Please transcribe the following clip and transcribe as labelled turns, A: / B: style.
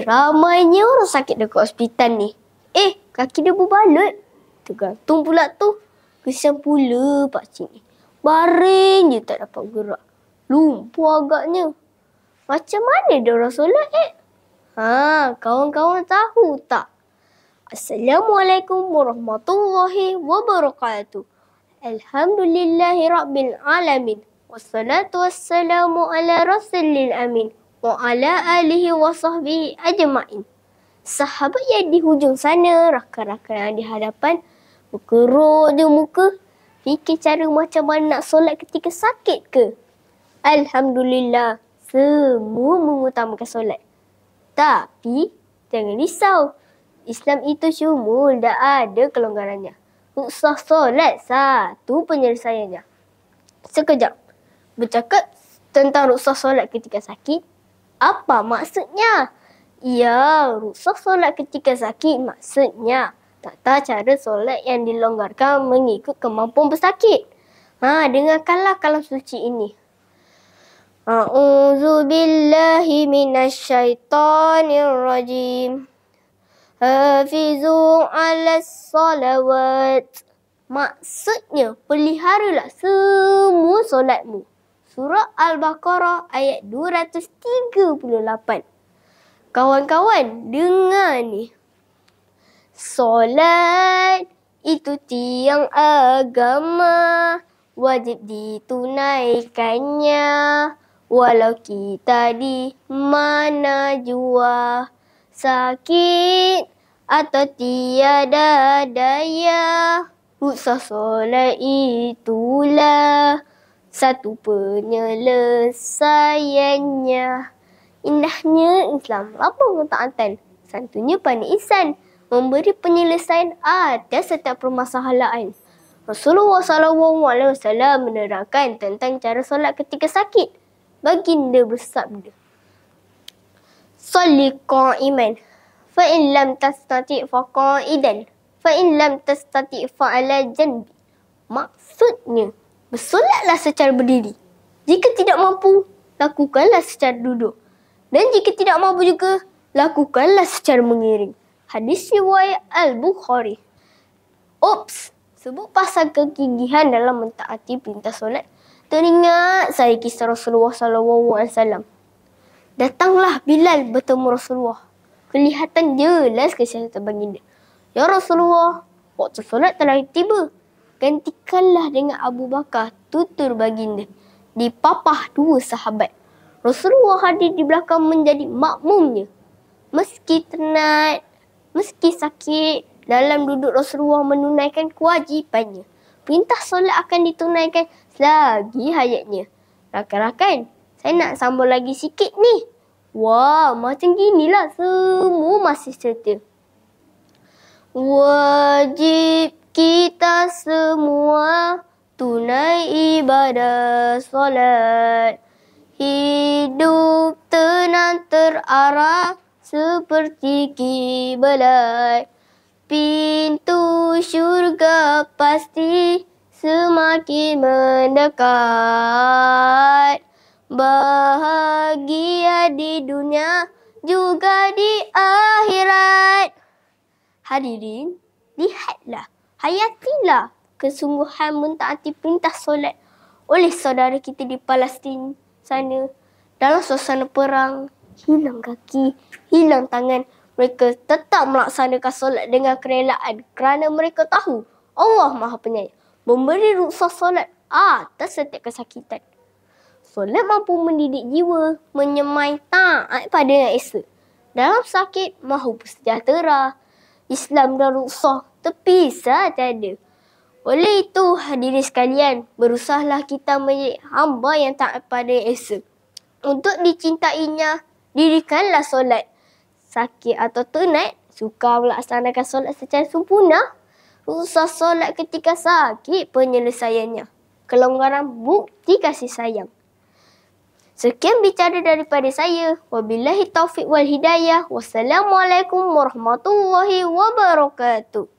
A: Ramainya orang sakit dekat hospital ni. Kaki dia berbalut. Tergantung pula tu. Kesian pula pakcik ni. Baring je tak dapat gerak. Lumpuh agaknya. Macam mana dia orang solat, kawan-kawan tahu tak? Assalamualaikum warahmatullahi wabarakatuh. Alhamdulillahirrabbilalamin. Wassalatu wassalamu ala rasulil amin. Wa ala alihi wa sahbihi ajma'in. Sahabat yang di hujung sana, rakan-rakan yang di hadapan, berkerut je muka. Fikir cara macam mana nak solat ketika sakit ke? Alhamdulillah, semua mengutamakan solat. Tapi, jangan risau. Islam itu syumul, dah ada kelonggarannya. Ruksah solat satu penyelesaiannya. Sekejap, bercakap tentang ruksah solat ketika sakit, apa maksudnya? Ya, ruksah solat ketika sakit maksudnya tata cara solat yang dilonggarkan mengikut kemampuan pesakit. Dengarkanlah kalam suci ini. A'udzu billahi minasyaitonir rajim. Hafizu 'alas salawat. Maksudnya, peliharalah semua solatmu. Surah Al-Baqarah ayat 238. Kawan-kawan, dengar ni. Solat itu tiang agama, wajib ditunaikannya. Walau kita di mana jua, sakit atau tiada daya, ruksah solat itulah satu penyelesaiannya. Indahnya Islam, lapang taatan, santunya pandai ihsan, memberi penyelesaian atas setiap permasalahan. Rasulullah SAW menerangkan tentang cara solat ketika sakit. Baginda bersabda, Salli qa'iman, fa in lam tastati' fa qa'idan, fa in lam tastati' fa ala janbi. Maksudnya, bersolatlah secara berdiri. Jika tidak mampu, lakukanlah secara duduk. Dan jika tidak mampu juga, lakukanlah secara mengiring. Hadis riwayat Al-Bukhari. Sebut pasal kegigihan dalam mentaati perintah solat, teringat saya kisah Rasulullah SAW. Datanglah Bilal bertemu Rasulullah. Kelihatan jelas kesihatan baginda. Ya Rasulullah, waktu solat telah tiba. Gantikanlah dengan Abu Bakar, tutur baginda. Dipapah dua sahabat. Rasulullah hadir di belakang menjadi makmumnya. Meski penat, meski sakit, dalam duduk Rasulullah menunaikan kewajipannya. Perintah solat akan ditunaikan selagi hayatnya. Rakan-rakan, saya nak sambung lagi sikit ni. Wah, macam ginilah semua masih serta. Wajib kita semua tunai ibadah solat. Hidup tenang terarah seperti kiblat. Pintu syurga pasti semakin mendekat. Bahagia di dunia juga di akhirat. Hadirin, lihatlah, hayatilah kesungguhan mentaati perintah solat oleh saudara kita di Palestin sana. Dalam suasana perang, hilang kaki, hilang tangan, mereka tetap melaksanakan solat dengan kerelaan kerana mereka tahu Allah Maha Penyayang memberi ruksah solat atas setiap kesakitan. Solat mampu mendidik jiwa, menyemai taat pada yang esa. Dalam sakit, mahu bersejahtera. Islam dan ruksah terpisah tiada. Oleh itu, hadirin sekalian, berusahalah kita menjadi hamba yang taat pada yang esa. Untuk dicintainya, dirikanlah solat. Sakit atau penat, suka melaksanakan solat secara sempurna. Ruksah solat ketika sakit penyelesaiannya. Kelonggaran bukti kasih sayang. Sekian bicara daripada saya. Wabillahi taufiq wal hidayah. Wassalamualaikum warahmatullahi wabarakatuh.